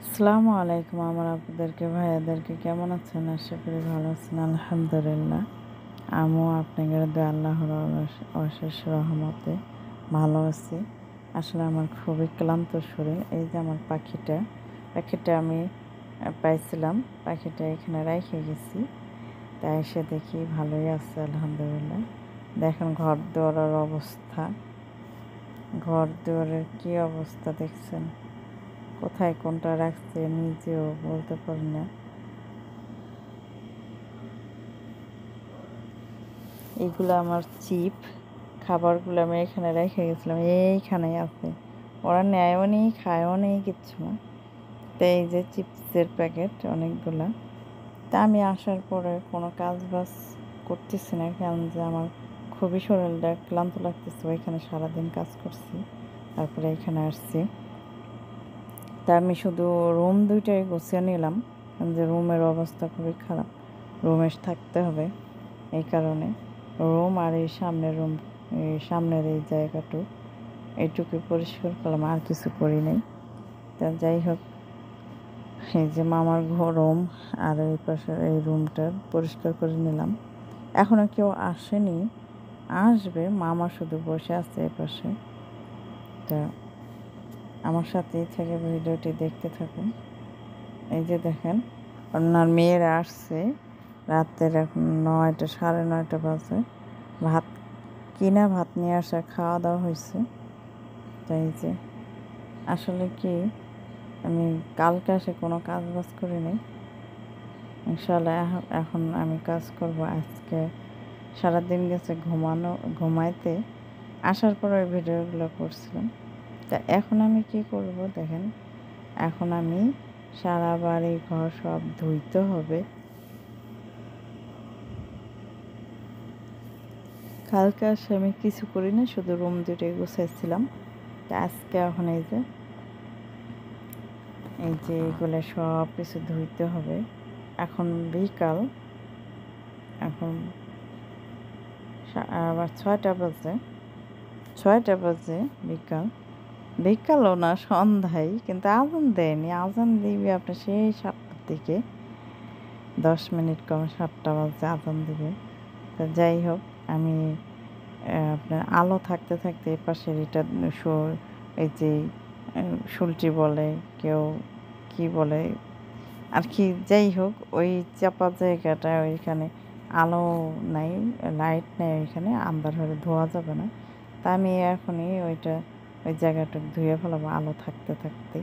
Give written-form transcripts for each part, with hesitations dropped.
আসসালামু আলাইকুম আমার আপনাদেরকে ভাইয়াদেরকে কেমন আছেন? আশা করি ভালো আছেন। আলহামদুলিল্লাহ আমিও আপনাদের দোয়া আল্লাহর অশেষ রহমতে ভালো আছি। আসলে আমার খুবই ক্লান্ত শরীর। এই যে আমার পাখিটা আমি পাইছিলাম। পাখিটা এখানে রেখে গেছি। তাই এসে দেখি ভালোই আছে আলহামদুলিল্লাহ। দেখেন ঘর দুয়ারের অবস্থা, ঘর দুয়ারের কী অবস্থা দেখছেন? কোথায় কোনটা রাখছে নিজেও বলতে পারি না। এইগুলো আমার চিপ, খাবারগুলো আমি এখানে রেখে গেছিলাম, এইখানেই আছে। ওরা নেয়ও নি, খায়ও নি, কিচ্ছু না। তো এই যে চিপসের প্যাকেট অনেকগুলা। তা আমি আসার পরে কোনো কাজ বাজ করতেছি না, কারণ যে আমার খুবই শরীরটা ক্লান্ত লাগতেছে। ওইখানে সারাদিন কাজ করছি, তারপরে এখানে আসছি। তা আমি শুধু রুম দুইটাই গুছিয়ে নিলাম, যে রুমের অবস্থা খুবই খারাপ। রুমে থাকতে হবে, এই কারণে রুম আর এই সামনের রুম, এই সামনের এই জায়গাটু এইটুকু পরিষ্কার করলাম, আর কিছু করি নাই। তা যাই হোক, এই যে মামার রুম আর এই পাশের এই রুমটা পরিষ্কার করে নিলাম। এখনও কেউ আসেনি, আসবে। মামা শুধু বসে আছে এই পাশে। তা আমার সাথেই থেকে ভিডিওটি দেখতে থাকুন। এই যে দেখেন, ওনার মেয়েরা আসছে রাতের, এখন 9টা, 9:30 বাজে। ভাত কিনা ভাত নিয়ে আসা, খাওয়া দাওয়া হয়েছে। তাই যে আসলে কি, আমি কালকে এসে কোনো কাজ বাজ করিনি। ইনশাল্লাহ এখন আমি কাজ করব। আজকে সারাদিন গেছে ঘুমাইতে, আসার পর ওই ভিডিওগুলো করছিলাম। তা এখন আমি কি করব দেখেন, এখন আমি সারা বাড়ি ঘর সব ধুইতে হবে। কালকে আসে আমি কিছু করি না, শুধু রুম দুটোই গুছাইছিলাম। তা আজকে এখন এই যে এগুলো সব কিছু ধুইতে হবে। এখন বিকাল, এখন আবার 6টা বাজে, 6টা বাজে। বিকালও না, সন্ধ্যায়, কিন্তু আজান দেয়নি। আজান দিবে আপনার সেই 7টার দিকে, 10 মিনিট কম 7টা বাজে আজান দিবে। তা যাই হোক, আমি আপনার আলো থাকতে থাকতে এ পাশের এটা এই যে সুলটি বলে, কেউ কি বলে আর কি, যাই হোক, ওই চাপা জায়গাটা, ওইখানে আলো নাই, লাইট নেই, ওইখানে আন্ধার হলে ধোয়া যাবে না। তা আমি এখনই ওই জায়গাটা ধুয়ে ফেলাবো আলো থাকতে থাকতে।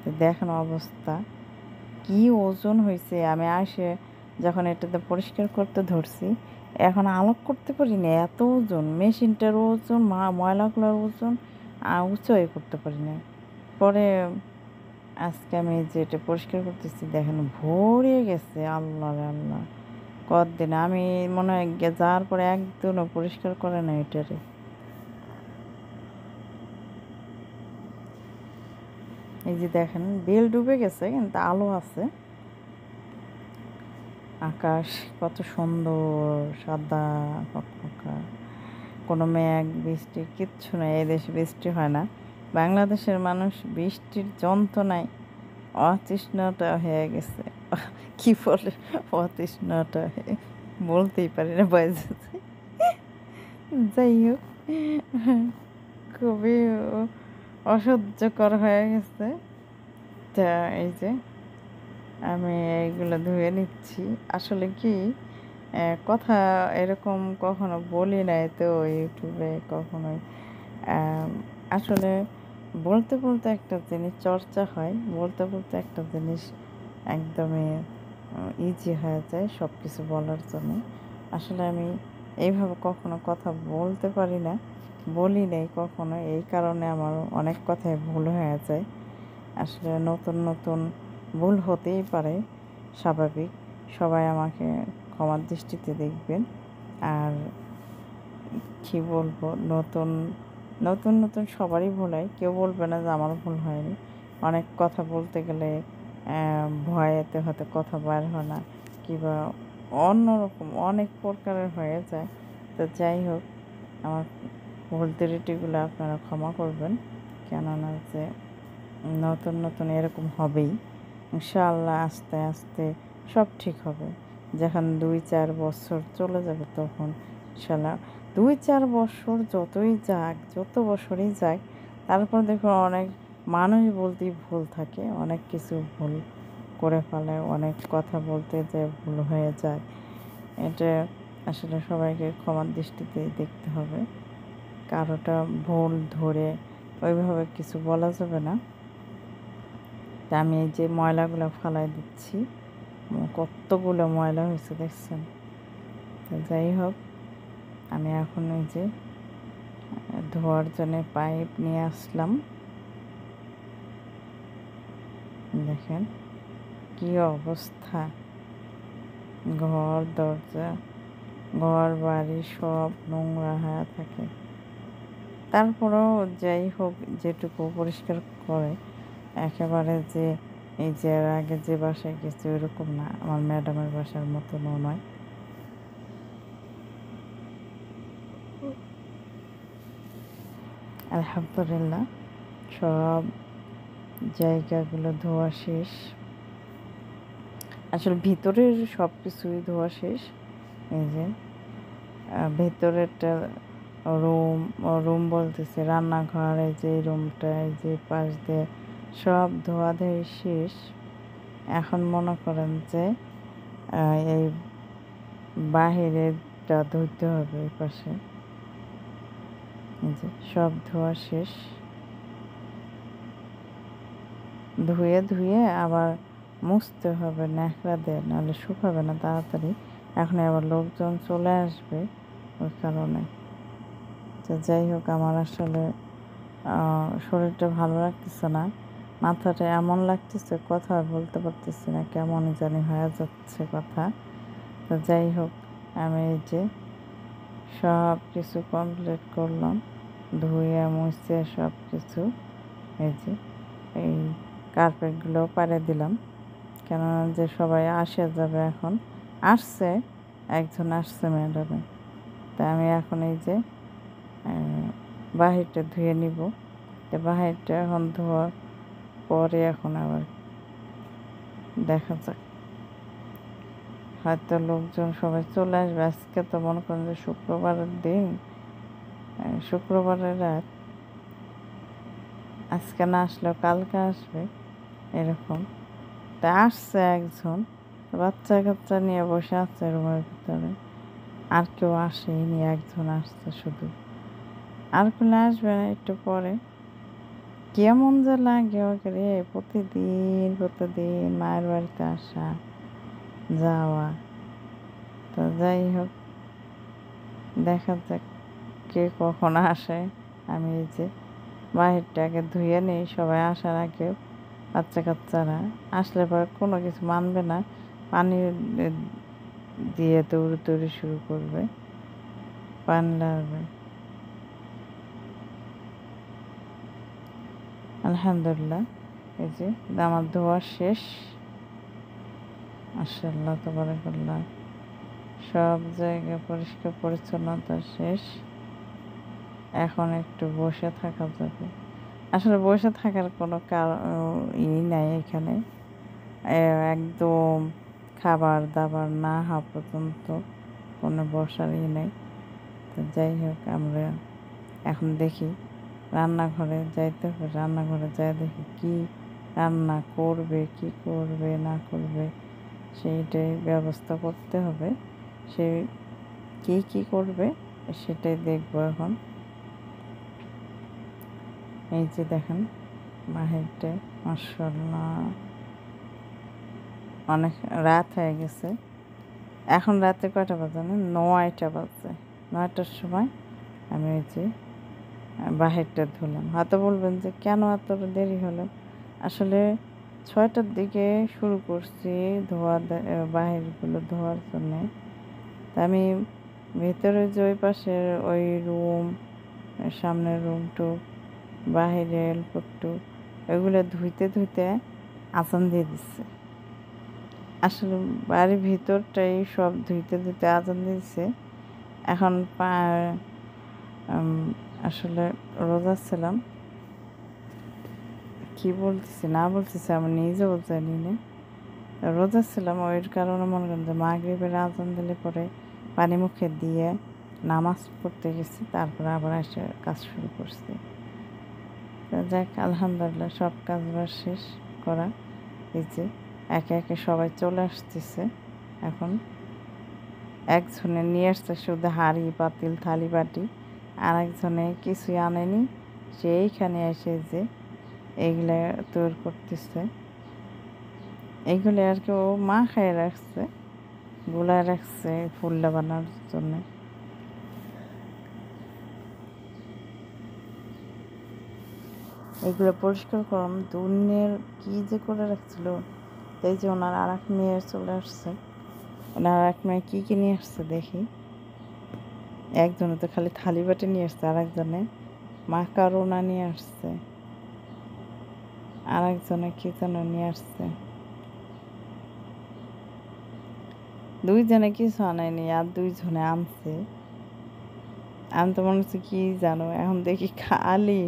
তো দেখেন অবস্থা কি ওজন হয়েছে। আমি আসে যখন এটাতে পরিষ্কার করতে ধরছি, এখন আলোক করতে পারি না, এত ওজন। মেশিনটার ওজন, ময়লাগুলোর ওজন উঁচুই করতে পারি না। পরে আজকে আমি যেটা পরিষ্কার করতেছি দেখেন ভরে গেছে। আল্লাহ রে আল্লাহ, কতদিন আমি মনে হয় যাওয়ার পরে একদিনও পরিষ্কার করে না এটারে। এই যে দেখেন বেল ডুবে গেছে, কিন্তু আলো আছে। আকাশ কত সুন্দর, সাদা ফকফকা, কোনো মেঘ বৃষ্টি কিচ্ছু নেই। এই দেশে বৃষ্টি হয় না। বাংলাদেশের মানুষ বৃষ্টির যন্ত্রণায় অতৃষ্ণতা হয়ে গেছে। কি বলে অতৃষ্ণতা বলতেই পারি না বাইরে। যাই হোক, খুবই অসহ্যকর হয়ে গেছে। তা এই যে আমি এইগুলো ধুয়ে নিচ্ছি। আসলে কি, কথা এরকম কখনো বলি নাই তো ইউটিউবে কখনোই। আসলে বলতে বলতে একটা জিনিস চর্চা হয়, বলতে বলতে একটা জিনিস একদমই ইজি হয়ে যায় সব কিছু বলার জন্য। আসলে আমি এইভাবে কখনো কথা বলতে পারি না, বলি নাই কখনো, এই কারণে আমার অনেক কথাই ভুল হয়ে যায়। আসলে নতুন নতুন ভুল হতেই পারে, স্বাভাবিক। সবাই আমাকে ক্ষমার দৃষ্টিতে দেখবেন। আর কী বলবো, নতুন নতুন নতুন সবারই ভুল হয়, কেউ বলবে না যে আমার ভুল হয়নি। অনেক কথা বলতে গেলে ভয়েতে হয়তো কথা বার হয় না, কিংবা অন্যরকম অনেক প্রকারের হয়ে যায়। তো যাই হোক, আমার ভুল ত্রুটিগুলো আপনারা ক্ষমা করবেন। কেননা যে নতুন নতুন এরকম হবেই ইনশাআল্লাহ। আস্তে আস্তে সব ঠিক হবে। যখন 2-4 বছর চলে যাবে তখন ইনশাআল্লাহ 2-4 বছর যতই যাক, যত বছরই যাক, তারপর দেখো অনেক মানুষ বলতেই ভুল থাকে, অনেক কিছু ভুল করে ফেলে, অনেক কথা বলতে যে ভুল হয়ে যায়। এটা আসলে সবাইকে ক্ষমার দৃষ্টিতে দেখতে হবে। কারোটা ভুল ধরে ওইভাবে কিছু বলা যাবে না। তা আমি এই যে ময়লাগুলো ফালাই দিচ্ছি, কতগুলো ময়লা হয়েছে দেখছেন। তো যাই হোক, আমি এখন এই যে ধোয়ার জন্য পাইপ নিয়ে আসলাম। দেখেন কি অবস্থা, ঘর দরজা ঘর বাড়ি সব নোংরা হয়ে থাকে। তারপরেও যাই হোক, যেটুকু পরিষ্কার করে, একেবারে যে এই যে এর আগে যে বাসায় গেছি ওইরকম না, আমার ম্যাডামের বাসার মতনও নয়। আলহামদুলিল্লাহ সব জায়গাগুলো ধোয়া শেষ। আসলে ভিতরের সব কিছুই ধোয়া শেষ। এই যে ভেতরেরটা রুম রুম বলতেছে রান্নাঘর, এই যে রুমটা, এই যে পাশ দিয়ে সব ধোয়াধুয়ি শেষ। এখন মনে করেন যে এই বাহিরেরটা ধুইতে হবে ওই পাশে। এই যে সব ধোয়া শেষ, ধুয়ে ধুয়ে আবার মুছতে হবে ন্যাকড়া দিয়ে, নাহলে শুকাবে না তাড়াতাড়ি। এখন আবার লোকজন চলে আসবে ওই কারণে। তো যাই হোক, আমার আসলে শরীরটা ভালো লাগতেছে না, মাথাটা এমন লাগতেছে, কথা বলতে পারতেছি না, কেমনই জানি হয়ে যাচ্ছে কথা। তো যাই হোক, আমি এই যে সব কিছু কমপ্লিট করলাম, ধুয়ে মুছে সব কিছু। এই যে এই কার্পেটগুলো পাড়ে দিলাম, কেননা যে সবাই আসে যাবে। এখন আসছে, একজন আসছে ম্যাডামে। তাই আমি এখন এই যে বাহিরটা ধুয়ে নিব। তো বাহিরটা এখন ধোয়ার পরে এখন আবার দেখা যাক, হয়তো লোকজন সবাই চলে আসবে। আজকে তো মনে করেন যে শুক্রবারের দিন, শুক্রবারের রাত, আজকে না আসলেও কালকে আসবে এরকম। তা আসছে একজন, বাচ্চা কাচ্চা নিয়ে বসে আছে রুমের ভিতরে, আর কেউ আসেনি, একজন আসছে শুধু। আর কোনো আসবে না একটু পরে। কেমন যে লাগে ওকে রে, প্রতিদিন প্রতিদিন মায়ের বাড়িতে আসা যাওয়া। তো যাই হোক, দেখা যাক কে কখন আসে। আমি এই যে বাহিরটাকে ধুয়ে নিই, সবাই আসার আগে। বাচ্চা কাচ্চারা আসলে পরে কোনো কিছু মানবে না, পানি দিয়ে দৌড়ি শুরু করবে, পানি লাগবে। আলহামদুলিল্লাহ, এই যে আমার ধোয়া শেষ। মাশাআল্লাহ তাবারাকাল্লাহ, সব জায়গা পরিষ্কার পরিচ্ছন্নতা শেষ। এখন একটু বসে থাকা যাবে। আসলে বসে থাকার কোনো নাই এখানে, একদম খাবার দাবার না হওয়া পর্যন্ত কোনো বসার নেই। তো যাই হোক, আমরা এখন দেখি রান্নাঘরে যাইতে হবে। রান্নাঘরে যাই দেখি কি রান্না করবে, কি করবে না করবে, সেইটাই ব্যবস্থা করতে হবে। সে কি করবে সেটাই দেখবো এখন। এই যে দেখেন বাহিরটা, মাশাআল্লাহ অনেক রাত হয়ে গেছে। এখন রাতে কয়টা বাজে না, 9টা বাজে। 9টার সময় আমি ওই যে বাহিরটা ধুলাম। হয়তো বলবেন যে কেন এত দেরি হলো। আসলে 6টার দিকে শুরু করছি বাহিরগুলো ধোয়ার জন্যে। তা আমি ভেতরে যে ওই পাশের ওই রুম, সামনের রুমটু, বাহিরে এলপট্টু, ওইগুলো ধুইতে ধুইতে আজান দিয়ে দিচ্ছে। আসলে বাড়ির ভিতরটাই সব ধুইতে ধুইতে আজান দিচ্ছে। এখন আসলে রোজা ছিলাম, কী বলতেছি না বলতেছি আমি নিজেও জানি না। রোজা ছিলাম, ওই কারণে মনে করেন যে মাগরিবের আজান দিলে পরে পানি মুখে দিয়ে নামাজ পড়তে গেছি, তারপরে আবার এসে কাজ শুরু করছি। তো যাক, আলহামদুলিল্লাহ সব কাজ বাজ শেষ করা। এই যে একে একে সবাই চলে আসতেছে। এখন একজনে নিয়ে আসছে শুধু হাঁড়ি পাতিল থালি বাটি, আর একজনে কিছুই আনেনি, সেইখানে এসে যে এইগুলা তৈরি করতেছে। এইগুলো আর কি ও মা খাইয়ে রাখছে, গুলায় রাখছে ফুলটা বানানোর জন্য। এগুলো পরিষ্কার করলাম, দুনিয়ার কী যে করে রাখছিল। এই যে ওনার আর এক মেয়ে চলে আসছে, ওনার আর এক মেয়ে কী কী নিয়ে আসছে দেখি। একজনে তো খালি থালি বাটি নিয়ে আসছে, আর একজনে মাকারোনা নিয়ে আসছে, আর একজনে কী যেন নিয়ে আসছে। দুইজনে কিছু আনায়নি, আর দুইজনে আনছে। আমি তো মনে হচ্ছে কি জানো, এখন দেখি খালি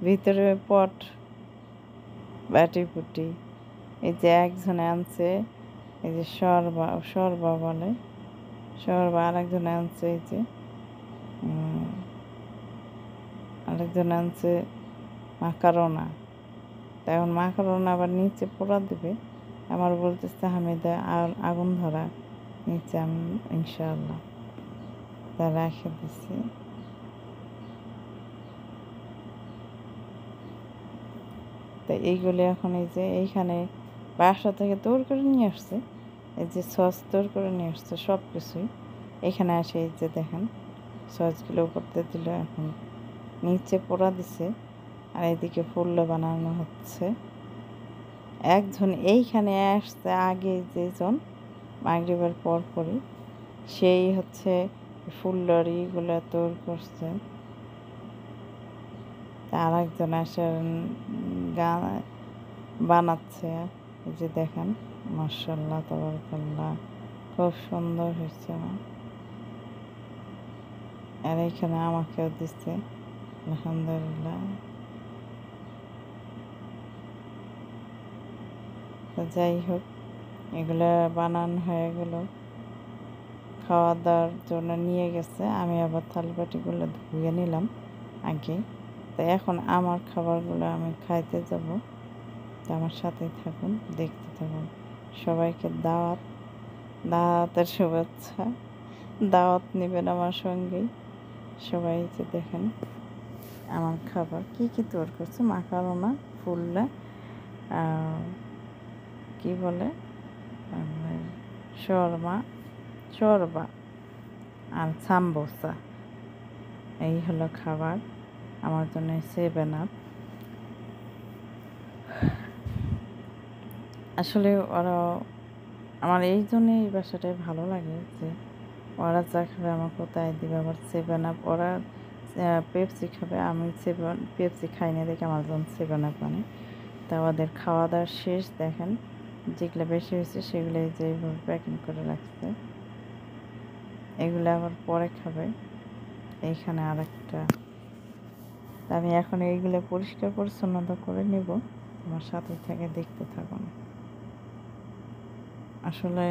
ভিতরে পট বাটি ফুটি। এই যে একজনে আনছে এই যে সরবা সরবা বলে সরবা, আরেকজনে আনছে এই যে আরেকজনে আনছে মাকারোনা। তা এখন মাকারোনা আবার নিচে পোড়া দেবে, আমার বলতেছে হামিদা আগুন ধরা নিচে, আমি ইনশাআল্লাহ তা রেখে দিছি। তা এইগুলি এখন এই যে এইখানে বাসা থেকে তৈরি করে নিয়ে আসছে, এই যে সস তৈরি করে নিয়ে আসছে সব কিছুই এখানে আসে। এই যে দেখেন সসগুলো করতে দিল, এখন নিচে পোড়া দিছে, আর এদিকে ফুলটা বানানো হচ্ছে। একজন এইখানে আসছে আগে, যেজন মাগরিবের পরই সেই হচ্ছে ফুলর ইগুলো তৈরি করছে। আর একজন আসে বানাচ্ছে। এই যে দেখেন, মাশাআল্লাহ তাবারাকাল্লাহ, খুব সুন্দর হয়েছে আমার। আর এইখানে আমাকেও দিচ্ছে, আলহামদুলিল্লাহ। তো যাই হোক, এগুলো বানানো হয়ে গেল, খাওয়া দাওয়ার জন্য নিয়ে গেছে। আমি আবার থালবাটিগুলো ধুয়ে নিলাম আগে। তো এখন আমার খাবারগুলো আমি খাইতে যাব। তো আমার সাথেই থাকুন, দেখতে থাকুন। সবাইকে দাওয়াতের শুভেচ্ছা, দাওয়াত নেবেন আমার সঙ্গেই সবাই। যে দেখেন আমার খাবার কি কি তৈরি করছে, মাকারোনা, ফুললা, কি বলে শর্বা আর সাম্বোসা, এই হলো খাবার। আমার জন্য 7 আপ। আসলে ওরা আমার এই জন্যে এই বাসাটাই ভালো লাগে যে ওরা যা খাবে আমাকেও তাই দিবে। আবার 7 আপ, ওরা পেপসি খাবে, আমি পেপসি খাই না দেখে আমার জন্য 7 আপ মানে। তা ওদের খাওয়া দাওয়া শেষ, দেখেন যেগুলো বেশি হয়েছে সেগুলো যে এইভাবে প্যাকিং করে রাখছে, এগুলো আবার পরে খাবে। এইখানে আরেকটা, আমি এখন এইগুলো পরিষ্কার পরিচ্ছন্নতা করে নেব। আমার সাথে থেকে দেখতে থাকুন। আসলে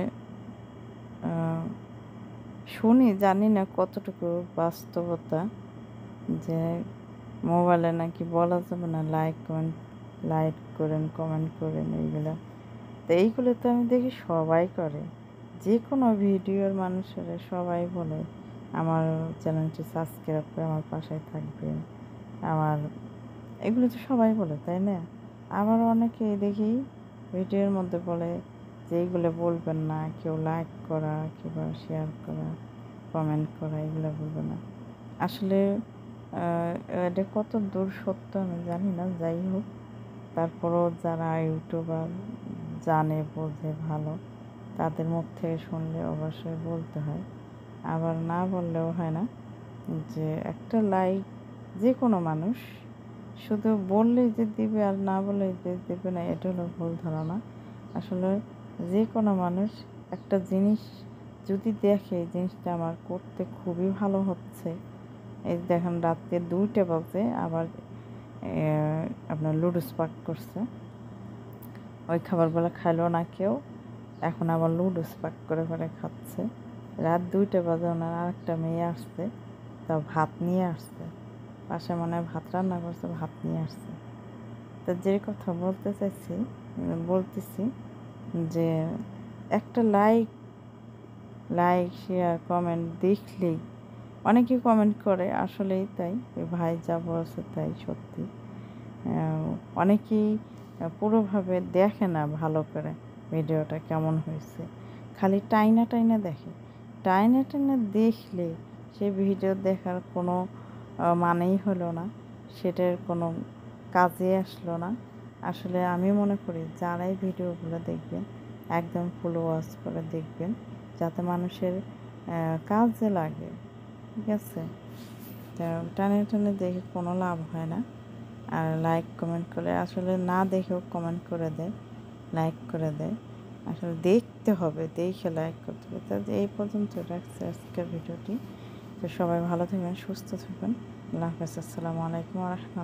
শুনি, জানি না কতটুকু বাস্তবতা, যে মোবাইলে নাকি বলা যাবে না লাইক করেন কমেন্ট করেন এইগুলা। তো এইগুলো তো আমি দেখি সবাই করে, যে কোনো ভিডিওর মানুষেরা সবাই বলে আমার চ্যানেলটি সাবস্ক্রাইব করে আমার পাশে থাকবেন। আমার এগুলো তো সবাই বলে, তাই না? আবার অনেকে দেখি ভিডিওর মধ্যে বলে যে এইগুলো বলবেন না, কেউ লাইক করা কিংবা শেয়ার করা কমেন্ট করা এগুলো বলবে না। আসলে এটা কত দূর সত্য আমি জানি না, যাই হোক তারপরও যারা ইউটিউবার জানে বোঝে ভালো, তাদের মুখ থেকে শুনলে অবশ্যই বলতে হয়, আবার না বললেও হয় না। যে একটা লাইক যে কোনো মানুষ শুধু বললেই যে দিবে আর না বললেই যে দেবে না, এটা হলো ভুল ধারণা। আসলে যে কোনো মানুষ একটা জিনিস যদি দেখে এই জিনিসটা আমার করতে খুবই ভালো হচ্ছে, এই দেখেন রাত্রে 2টা বাজে, আবার আপনার লুডুস পাক করছে। ওই খাবারগুলো খাইলো না কেউ, এখন আবার লুডুস পাক করে করে খাচ্ছে। রাত 2টা বাজে ওনার আরেকটা মেয়ে আসছে, তা ভাত নিয়ে আসছে, পাশে মনে হয় ভাত রান্না করছে, ভাত নিয়ে আসছে। তো যে কথা বলতেছি যে একটা লাইক শেয়ার কমেন্ট দেখলেই অনেকেই কমেন্ট করে, আসলেই তাই, ওই ভাই যা বলছে তাই সত্যি। অনেকেই পুরোভাবে দেখে না ভালো করে ভিডিওটা কেমন হয়েছে, খালি টাইনা টাইনা দেখে। টাইনা টাইনা দেখলে সে ভিডিও দেখার কোনো মানেই হলো না, সেটার কোনো কাজে আসলো না। আসলে আমি মনে করি যারাই ভিডিওগুলো দেখবেন একদম ফুল ওয়াচ করে দেখবেন, যাতে মানুষের কাজে লাগে, ঠিক আছে? তা টানে টানে দেখে কোনো লাভ হয় না। আর লাইক কমেন্ট করে আসলে না দেখেও কমেন্ট করে দেয়, লাইক করে দেয়। আসলে দেখতে হবে, দেখে লাইক করতে হবে। তো এই পর্যন্ত রাখছি আজকের ভিডিওটি। তো সবাই ভালো থাকবেন, সুস্থ থাকবেন। আল্লাহ হাফেজ। আসসালামু আলাইকুম ওয়া রাহমাতুল্লাহ।